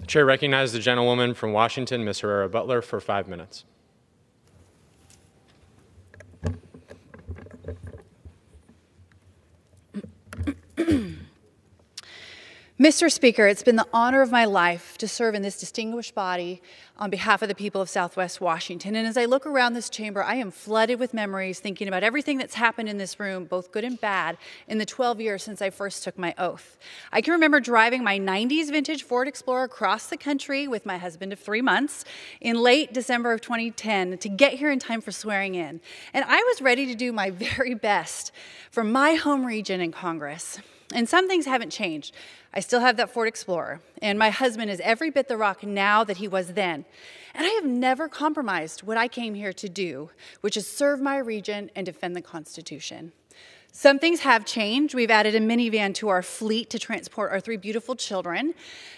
The chair recognizes the gentlewoman from Washington, Ms. Herrera Beutler, for 5 minutes. Mr. Speaker, it's been the honor of my life to serve in this distinguished body on behalf of the people of Southwest Washington. And as I look around this chamber, I am flooded with memories thinking about everything that's happened in this room, both good and bad, in the 12 years since I first took my oath. I can remember driving my 90s vintage Ford Explorer across the country with my husband of 3 months in late December of 2010 to get here in time for swearing in. And I was ready to do my very best for my home region in Congress. And some things haven't changed. I still have that Ford Explorer, and my husband is every bit the rock now that he was then. And I have never compromised what I came here to do, which is serve my region and defend the Constitution. Some things have changed. We've added a minivan to our fleet to transport our 3 beautiful children,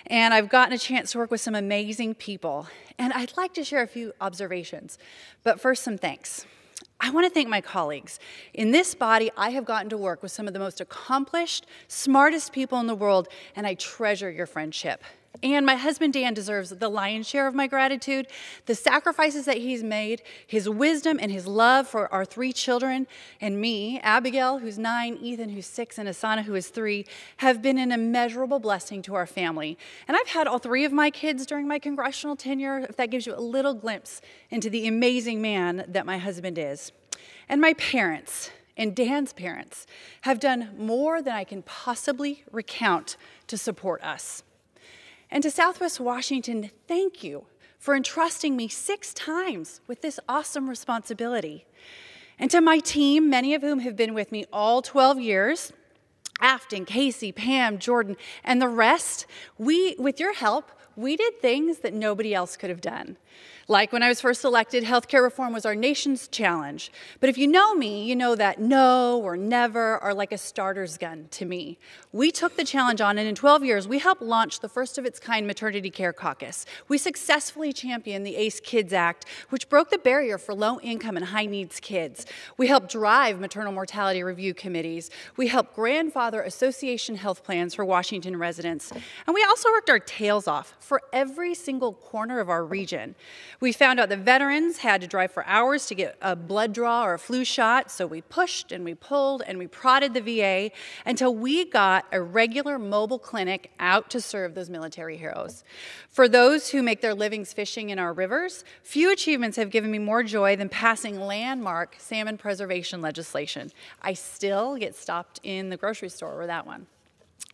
and I've gotten a chance to work with some amazing people. And I'd like to share a few observations, but first, some thanks. I want to thank my colleagues. In this body, I have gotten to work with some of the most accomplished, smartest people in the world, and I treasure your friendship. And my husband, Dan, deserves the lion's share of my gratitude. The sacrifices that he's made, his wisdom and his love for our 3 children, and me, Abigail, who's 9, Ethan, who's 6, and Asana, who is 3, have been an immeasurable blessing to our family. And I've had all 3 of my kids during my congressional tenure, if that gives you a little glimpse into the amazing man that my husband is. And my parents, and Dan's parents, have done more than I can possibly recount to support us. And to Southwest Washington, thank you for entrusting me 6 times with this awesome responsibility. And to my team, many of whom have been with me all 12 years, Afton, Casey, Pam, Jordan, and the rest, with your help, we did things that nobody else could have done. Like when I was first elected, healthcare reform was our nation's challenge. But if you know me, you know that no or never are like a starter's gun to me. We took the challenge on, and in 12 years, we helped launch the first of its kind maternity care caucus. We successfully championed the ACE Kids Act, which broke the barrier for low-income and high-needs kids. We helped drive maternal mortality review committees. We helped grandfather association health plans for Washington residents. And we also worked our tails off for every single corner of our region. We found out that veterans had to drive for hours to get a blood draw or a flu shot, so we pushed and we pulled and we prodded the VA until we got a regular mobile clinic out to serve those military heroes. For those who make their livings fishing in our rivers, few achievements have given me more joy than passing landmark salmon preservation legislation. I still get stopped in the grocery store over that one.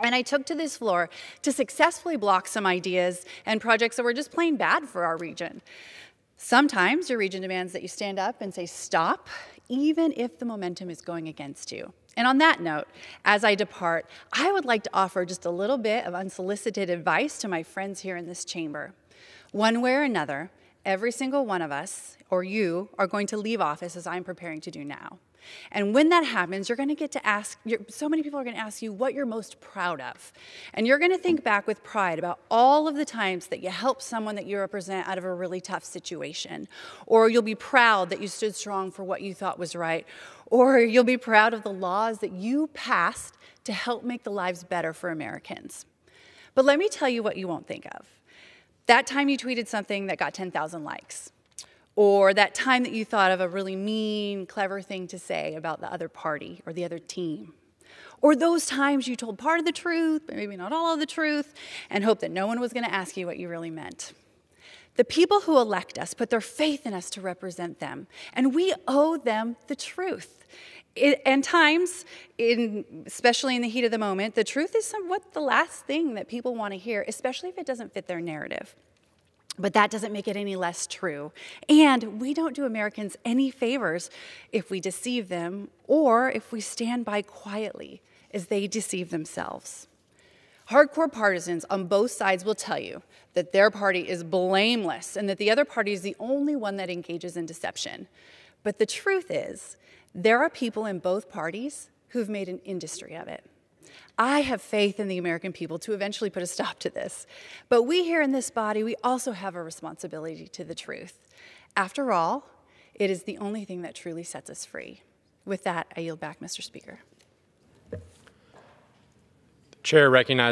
And I took to this floor to successfully block some ideas and projects that were just plain bad for our region. Sometimes your region demands that you stand up and say stop, even if the momentum is going against you. And on that note, as I depart, I would like to offer just a little bit of unsolicited advice to my friends here in this chamber. One way or another, every single one of us, or you, are going to leave office as I'm preparing to do now. And when that happens, you're going to get to ask, so many people are going to ask you what you're most proud of. And you're going to think back with pride about all of the times that you helped someone that you represent out of a really tough situation. Or you'll be proud that you stood strong for what you thought was right. Or you'll be proud of the laws that you passed to help make the lives better for Americans. But let me tell you what you won't think of. That time you tweeted something that got 10,000 likes. Or that time that you thought of a really mean, clever thing to say about the other party or the other team. Or those times you told part of the truth, but maybe not all of the truth, and hoped that no one was going to ask you what you really meant. The people who elect us put their faith in us to represent them, and we owe them the truth. And times, especially in the heat of the moment, the truth is somewhat the last thing that people want to hear, especially if it doesn't fit their narrative. But that doesn't make it any less true. And we don't do Americans any favors if we deceive them or if we stand by quietly as they deceive themselves. Hardcore partisans on both sides will tell you that their party is blameless and that the other party is the only one that engages in deception. But the truth is, there are people in both parties who've made an industry of it. I have faith in the American people to eventually put a stop to this. But we here in this body, we also have a responsibility to the truth. After all, it is the only thing that truly sets us free. With that, I yield back, Mr. Speaker. The chair recognizes